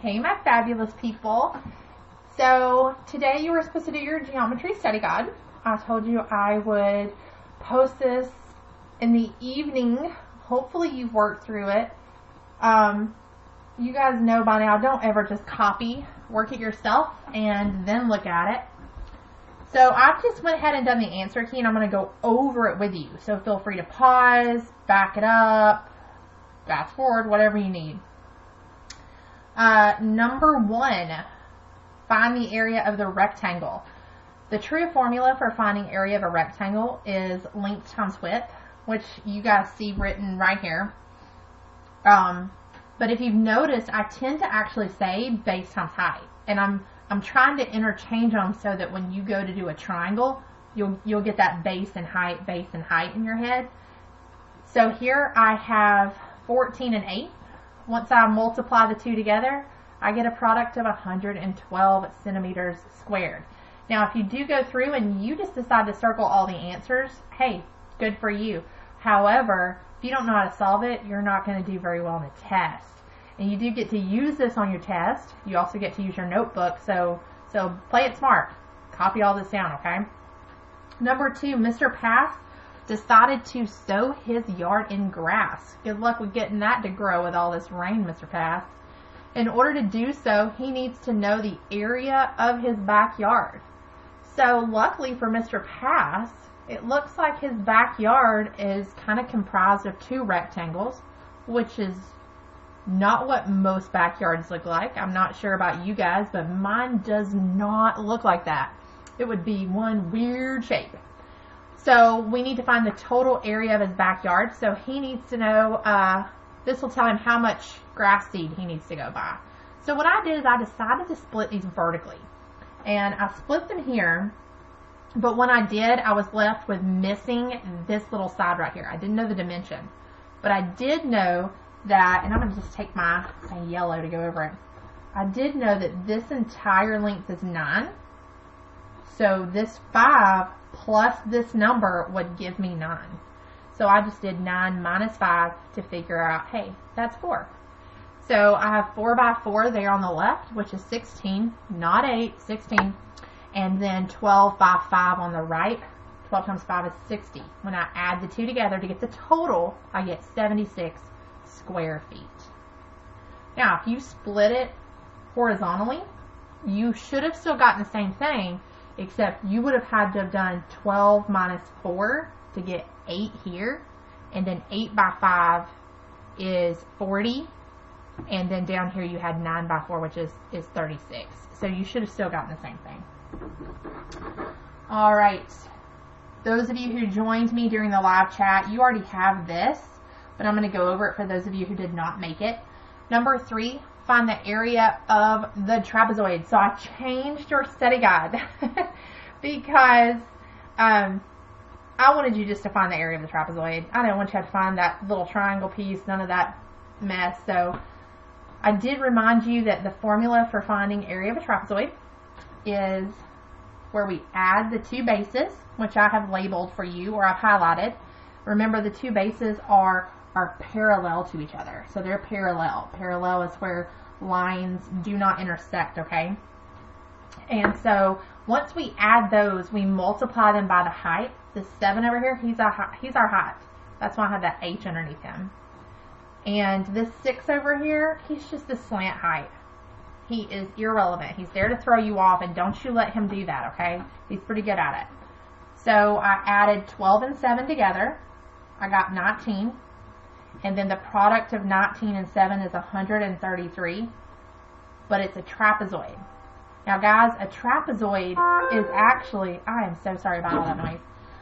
Hey, my fabulous people. So today you were supposed to do your geometry study guide. I told you I would post this in the evening. Hopefully you've worked through it. You guys know by now, don't ever just copy, work it yourself, and then look at it. So I've just went ahead and done the answer key, and I'm going to go over it with you. So feel free to pause, back it up, fast forward, whatever you need. Number 1, find the area of the rectangle. The true formula for finding area of a rectangle is length times width, which you guys see written right here. But if you've noticed, I tend to actually say base times height, and I'm trying to interchange them so that when you go to do a triangle, you'll get that base and height in your head. So here I have 14 and 8. Once I multiply the two together, I get a product of 112 centimeters squared. Now, if you do go through and you just decide to circle all the answers, hey, good for you. However, if you don't know how to solve it, you're not going to do very well in the test. And you do get to use this on your test. You also get to use your notebook, so play it smart. Copy all this down, okay? Number 2, Mr. Pass decided to sow his yard in grass. Good luck with getting that to grow with all this rain, Mr. Pass. In order to do so, he needs to know the area of his backyard. So luckily for Mr. Pass, it looks like his backyard is kind of comprised of 2 rectangles, which is not what most backyards look like. I'm not sure about you guys, but mine does not look like that. It would be one weird shape. So we need to find the total area of his backyard. So he needs to know, this will tell him how much grass seed he needs to go buy. So what I did is I decided to split these vertically. And I split them here, but when I did, I was left with missing this little side right here. I didn't know the dimension. But I did know that, and I'm going to just take my yellow to go over it. I did know that this entire length is 9. So this 5 plus this number would give me 9. So I just did 9 minus 5 to figure out, hey, that's 4. So I have 4 by 4 there on the left, which is 16, not 8, 16. And then 12 by 5 on the right. 12 times 5 is 60. When I add the two together to get the total, I get 76 square feet. Now, if you split it horizontally, you should have still gotten the same thing, except you would have had to have done 12 minus 4 to get 8 here, and then 8 by 5 is 40, and then down here you had 9 by 4, which is 36. So you should have still gotten the same thing. Alright, those of you who joined me during the live chat, you already have this, but I'm going to go over it for those of you who did not make it. Number 3, find the area of the trapezoid. So I changed your study guide because I wanted you just to find the area of the trapezoid. I didn't want you to find that little triangle piece, none of that mess. So I did remind you that the formula for finding area of a trapezoid is where we add the 2 bases, which I have labeled for you or I've highlighted. Remember, the 2 bases are parallel to each other. So they're parallel. Parallel is where lines do not intersect, okay? And so once we add those, we multiply them by the height. The 7 over here, he's our height. That's why I have that H underneath him. And this 6 over here, he's just the slant height. He is irrelevant. He's there to throw you off, and don't you let him do that, okay? He's pretty good at it. So I added 12 and 7 together. I got 19. And then the product of 19 and 7 is 133. But it's a trapezoid. Now guys, a trapezoid is actually, I am so sorry about all that noise.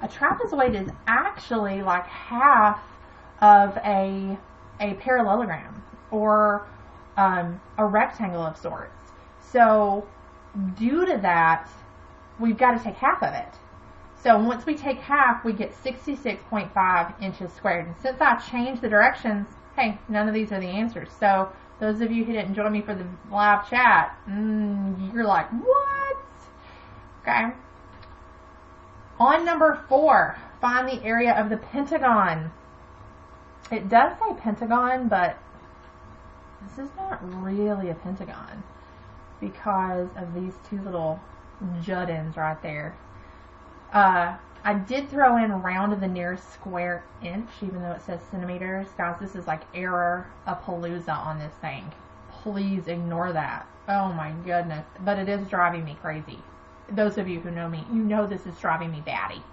A trapezoid is actually like half of a parallelogram or a rectangle of sorts. So due to that, we've got to take half of it. So once we take half, we get 66.5 inches squared. And since I changed the directions, hey, none of these are the answers. So those of you who didn't join me for the live chat, you're like, what? Okay. On number 4, find the area of the Pentagon. It does say Pentagon, but this is not really a pentagon because of these two little jut-ins right there. I did throw in round to the nearest square inch, even though it says centimeters. Guys, this is like error-a-palooza on this thing. Please ignore that. Oh my goodness. But it is driving me crazy. Those of you who know me, you know this is driving me batty.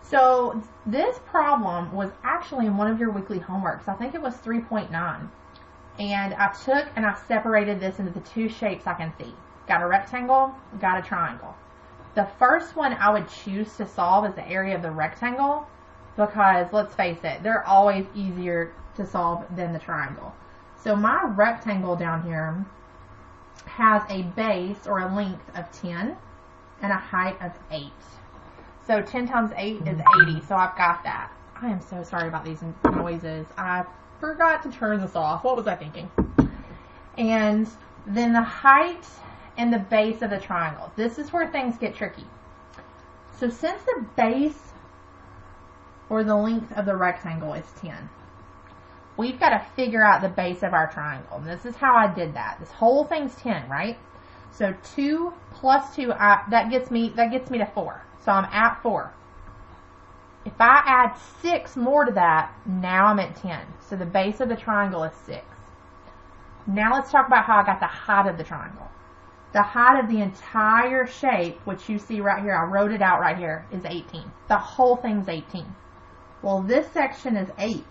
So this problem was actually in one of your weekly homeworks. I think it was 3.9. And I took and I separated this into the two shapes I can see. Got a rectangle, got a triangle. The first one I would choose to solve is the area of the rectangle because, let's face it, they're always easier to solve than the triangle. So my rectangle down here has a base or a length of 10 and a height of 8. So 10 times 8 is 80, so I've got that. I am so sorry about these noises. I forgot to turn this off. What was I thinking? And then the height and the base of the triangle. This is where things get tricky. So since the base or the length of the rectangle is 10, we've got to figure out the base of our triangle. And this is how I did that. This whole thing's 10, right? So 2 plus 2, that gets me to 4. So I'm at 4. If I add 6 more to that, now I'm at 10. So the base of the triangle is 6. Now let's talk about how I got the height of the triangle. The height of the entire shape, which you see right here, I wrote it out right here, is 18. The whole thing's 18. Well, this section is 8.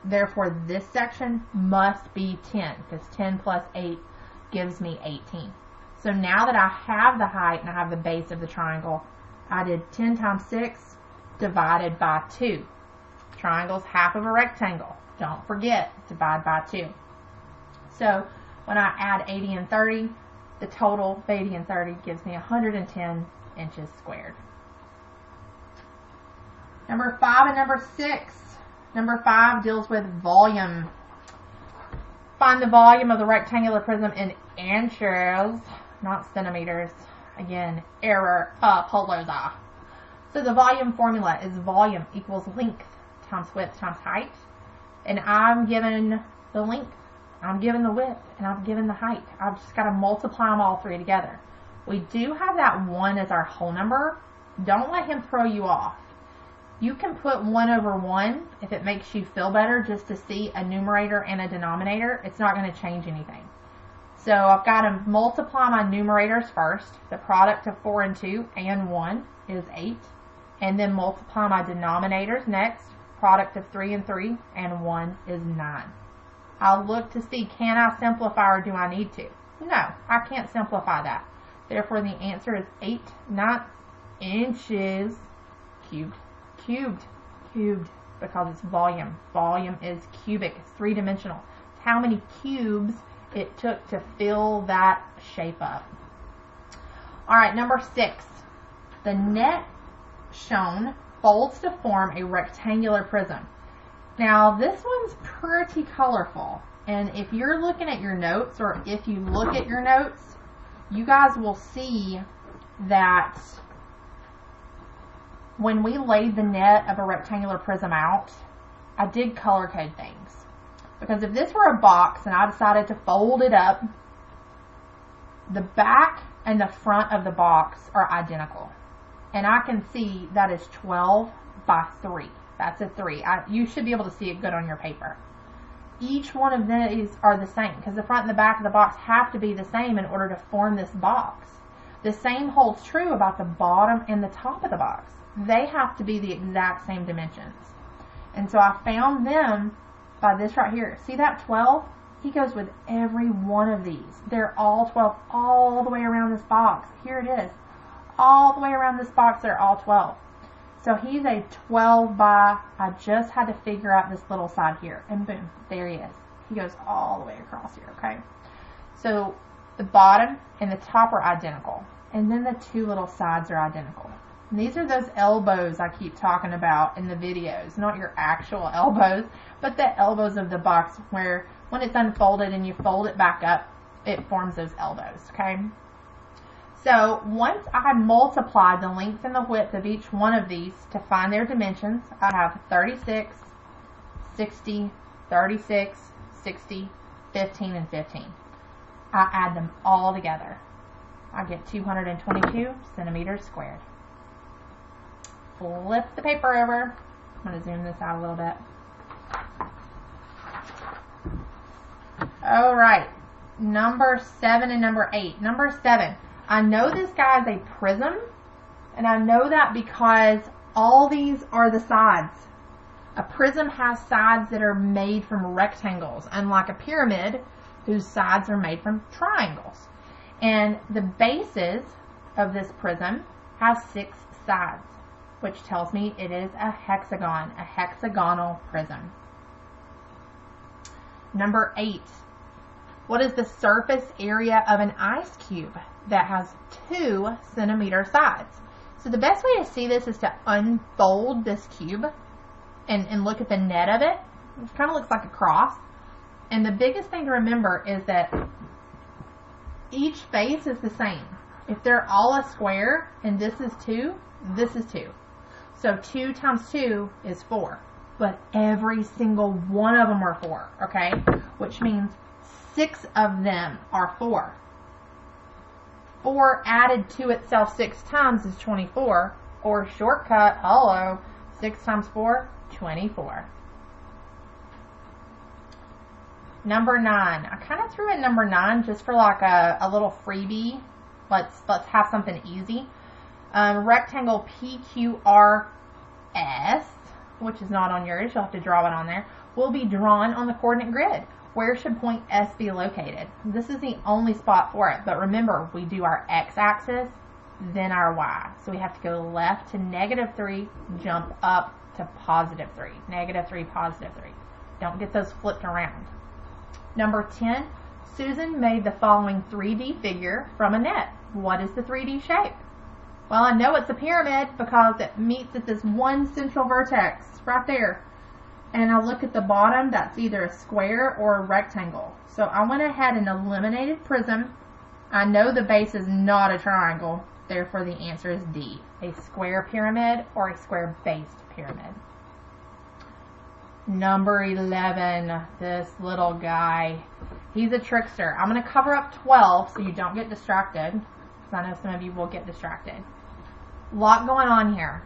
Therefore, this section must be 10, because 10 plus 8 gives me 18. So now that I have the height and I have the base of the triangle, I did 10 times 6 divided by 2. Triangle's half of a rectangle. Don't forget, divide by 2. So when I add 80 and 30, the total of 80 and 30 gives me 110 inches squared. Number 5 and number 6. Number 5 deals with volume. Find the volume of the rectangular prism in inches, not centimeters. Again, error-a-palooza. So the volume formula is volume equals length times width times height. And I'm given the length, I'm given the width, and I'm given the height. I've just got to multiply them all three together. We do have that 1 as our whole number. Don't let him throw you off. You can put 1 over 1 if it makes you feel better just to see a numerator and a denominator. It's not going to change anything. So I've got to multiply my numerators first. The product of 4 and 2 and 1 is 8. And then multiply my denominators next. Product of 3 and 3 and 1 is 9. I'll look to see, can I simplify or do I need to? No, I can't simplify that. Therefore, the answer is 8, not inches cubed. Cubed, because it's volume. Volume is cubic. It's three-dimensional. It's how many cubes it took to fill that shape up. All right, number 6. The net shown folds to form a rectangular prism. Now, this one's pretty colorful. And if you're looking at your notes, or if you look at your notes, you guys will see that when we laid the net of a rectangular prism out, I did color code things. Because if this were a box and I decided to fold it up, the back and the front of the box are identical. And I can see that is 12 by 3. That's a 3. You should be able to see it good on your paper. Each one of these are the same because the front and the back of the box have to be the same in order to form this box. The same holds true about the bottom and the top of the box. They have to be the exact same dimensions. And so I found them by this right here. See that 12? He goes with every one of these. They're all 12 all the way around this box. Here it is. All the way around this box, they're all 12. So he's a 12 by, I just had to figure out this little side here. And boom, there he is. He goes all the way across here, okay? So the bottom and the top are identical. And then the two little sides are identical. And these are those elbows I keep talking about in the videos. Not your actual elbows, but the elbows of the box where when it's unfolded and you fold it back up, it forms those elbows, okay? So once I multiply the length and the width of each one of these to find their dimensions, I have 36, 60, 36, 60, 15, and 15. I add them all together. I get 222 centimeters squared. Flip the paper over. I'm going to zoom this out a little bit. Alright, number 7 and number 8. Number 7, I know this guy is a prism, and I know that because all these are the sides. A prism has sides that are made from rectangles, unlike a pyramid whose sides are made from triangles. And the bases of this prism has 6 sides, which tells me it is a hexagon, a hexagonal prism. Number 8. What is the surface area of an ice cube that has 2 centimeter sides? So the best way to see this is to unfold this cube and look at the net of it. It kind of looks like a cross. And the biggest thing to remember is that each face is the same. If they're all a square and this is 2, this is 2. So 2 times 2 is 4. But every single one of them are 4, okay? Which means 6 of them are 4. 4 added to itself 6 times is 24. Or shortcut, hello, 6 times 4, 24. Number 9. I kind of threw in number 9 just for like a little freebie. Let's have something easy. Rectangle PQRS, which is not on yours, you'll have to draw it on there, will be drawn on the coordinate grid. Where should point S be located? This is the only spot for it, but remember, we do our x-axis, then our y. So we have to go left to -3, jump up to +3. -3, +3. Don't get those flipped around. Number 10, Susan made the following 3D figure from a net. What is the 3D shape? Well, I know it's a pyramid because it meets at this one central vertex right there. And I look at the bottom, that's either a square or a rectangle. So I went ahead and eliminated prism. I know the base is not a triangle, therefore the answer is D, a square pyramid or a square-based pyramid. Number 11, this little guy. He's a trickster. I'm going to cover up 12 so you don't get distracted, because I know some of you will get distracted. Lot going on here.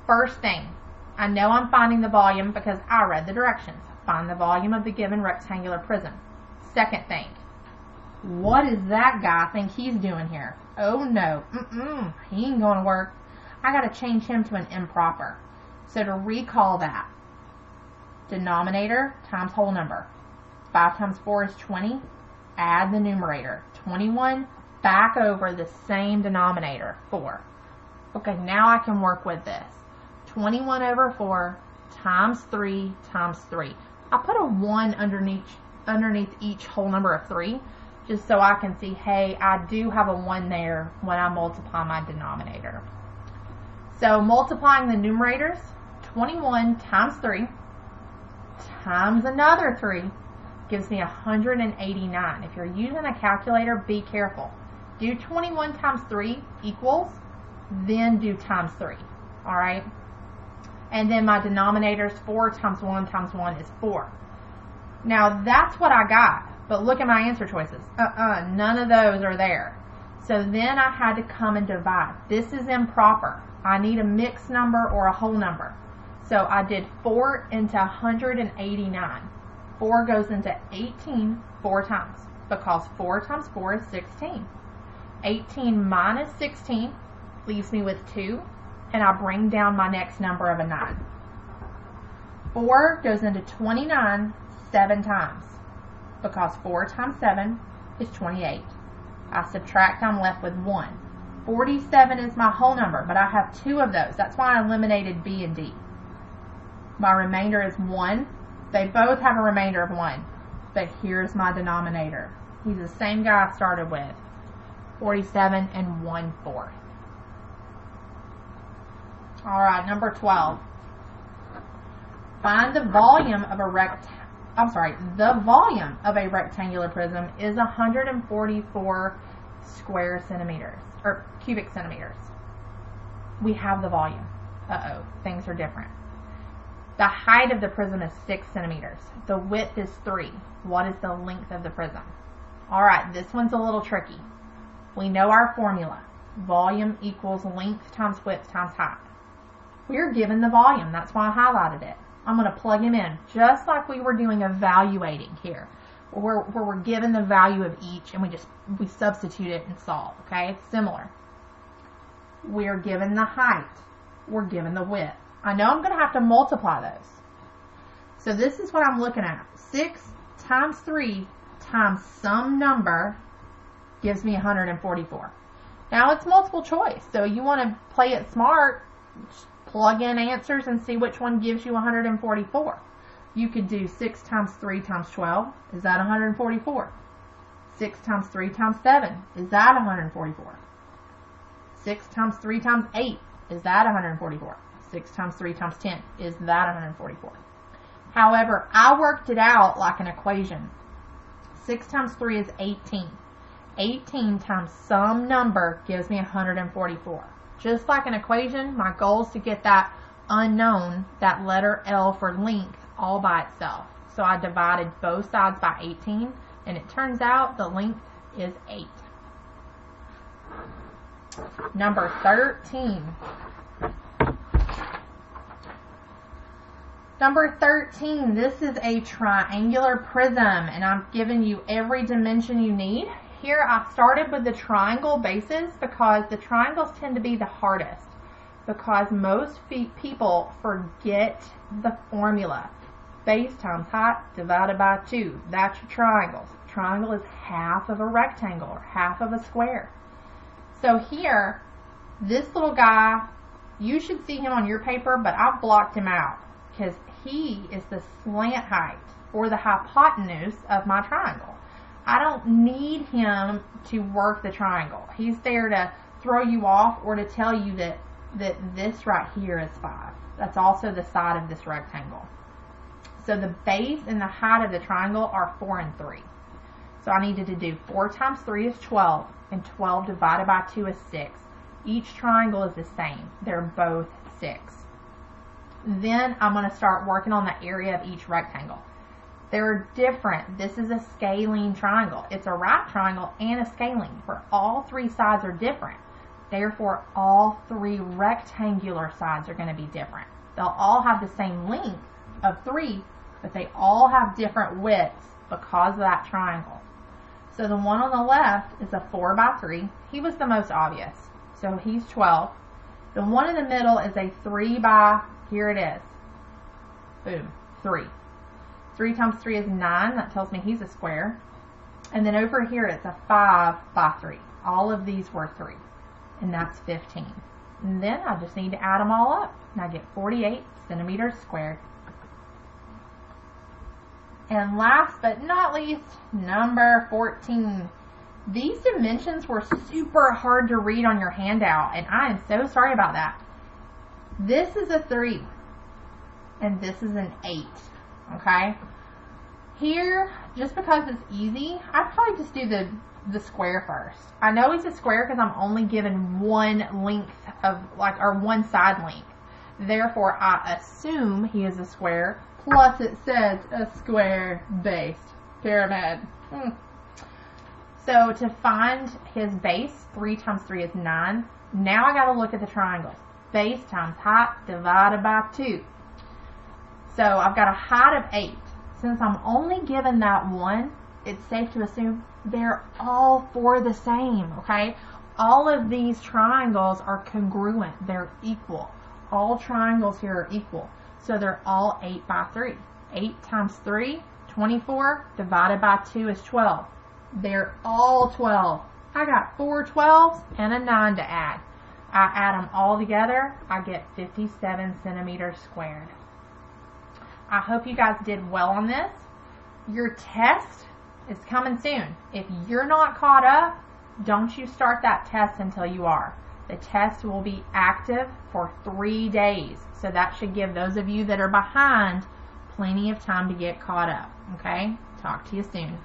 First thing, I know I'm finding the volume because I read the directions. Find the volume of the given rectangular prism. Second thing, what does that guy think he's doing here? Oh no, he ain't going to work. I got to change him to an improper. So to recall that, denominator times whole number. 5 times 4 is 20. Add the numerator. 21 back over the same denominator, 4. Okay, now I can work with this. 21 over 4 times 3 times 3. I put a 1 underneath each whole number of 3 just so I can see, hey, I do have a 1 there when I multiply my denominator. So multiplying the numerators, 21 times 3 times another 3 gives me 189. If you're using a calculator, be careful. Do 21 times 3 equals, then do times 3. Alright? And then my denominator is 4 times 1 times 1 is 4. Now that's what I got. But look at my answer choices. None of those are there. So then I had to come and divide. This is improper. I need a mixed number or a whole number. So I did 4 into 189. 4 goes into 18 4 times because 4 times 4 is 16. 18 minus 16 leaves me with 2, and I bring down my next number of a 9. 4 goes into 29 7 times because 4 times 7 is 28. I subtract, I'm left with 1. 47 is my whole number, but I have 2 of those. That's why I eliminated B and D. My remainder is 1. They both have a remainder of 1. But here's my denominator. He's the same guy I started with. 47 and 1/4. Alright, number 12. Find the volume of a the volume of a rectangular prism is 144 square centimeters, or cubic centimeters. We have the volume. Things are different. The height of the prism is 6 centimeters. The width is 3. What is the length of the prism? Alright, this one's a little tricky. We know our formula. Volume equals length times width times height. We're given the volume. That's why I highlighted it. I'm going to plug him in just like we were doing evaluating here, where we're given the value of each and we substitute it and solve. Okay, it's similar. We're given the height. We're given the width. I know I'm going to have to multiply those. So this is what I'm looking at. 6 times 3 times some number gives me 144. Now it's multiple choice, so you want to play it smart. Just plug in answers and see which one gives you 144. You could do 6 times 3 times 12. Is that 144? 6 times 3 times 7. Is that 144? 6 times 3 times 8. Is that 144? 6 times 3 times 10. Is that 144? However, I worked it out like an equation. 6 times 3 is 18. 18 times some number gives me 144. Just like an equation, my goal is to get that unknown, that letter L for length, all by itself. So I divided both sides by 18, and it turns out the length is 8. Number 13. Number 13, this is a triangular prism, and I'm giving you every dimension you need. Here I started with the triangle bases because the triangles tend to be the hardest, because most people forget the formula. Base times height divided by 2. That's your triangles. Triangle is half of a rectangle or half of a square. So here, this little guy, you should see him on your paper, but I've blocked him out because he is the slant height or the hypotenuse of my triangle. I don't need him to work the triangle. He's there to throw you off or to tell you that this right here is 5. That's also the side of this rectangle. So the base and the height of the triangle are 4 and 3. So I needed to do 4 times 3 is 12, and 12 divided by 2 is 6. Each triangle is the same. They're both 6. Then I'm going to start working on the area of each rectangle. They're different. This is a scalene triangle. It's a right triangle and a scalene, where all 3 sides are different. Therefore, all 3 rectangular sides are going to be different. They'll all have the same length of 3, but they all have different widths because of that triangle. So the one on the left is a 4 by 3. He was the most obvious. So he's 12. The one in the middle is a 3 by, here it is. Boom, 3. 3 times 3 is 9. That tells me he's a square. And then over here it's a 5 by 3. All of these were 3. And that's 15. And then I just need to add them all up. And I get 48 centimeters squared. And last but not least, number 14. These dimensions were super hard to read on your handout, and I am so sorry about that. This is a 3, and this is an 8, okay? Here, just because it's easy, I'd probably just do the square first. I know he's a square because I'm only given one length of, or one side length. Therefore, I assume he is a square. Plus, it says a square-based pyramid. So, to find his base, 3 times 3 is 9. Now I got to look at the triangles. Base times height divided by 2. So, I've got a height of 8. Since I'm only given that one, it's safe to assume they're all 4 the same, okay? All of these triangles are congruent. They're equal. All triangles here are equal. So they're all 8 by 3. 8 times 3, 24, divided by 2 is 12. They're all 12. I got 4 12s and a 9 to add. I add them all together, I get 57 centimeters squared. I hope you guys did well on this. Your test is coming soon. If you're not caught up, don't you start that test until you are. The test will be active for 3 days. So that should give those of you that are behind plenty of time to get caught up. Okay? Talk to you soon.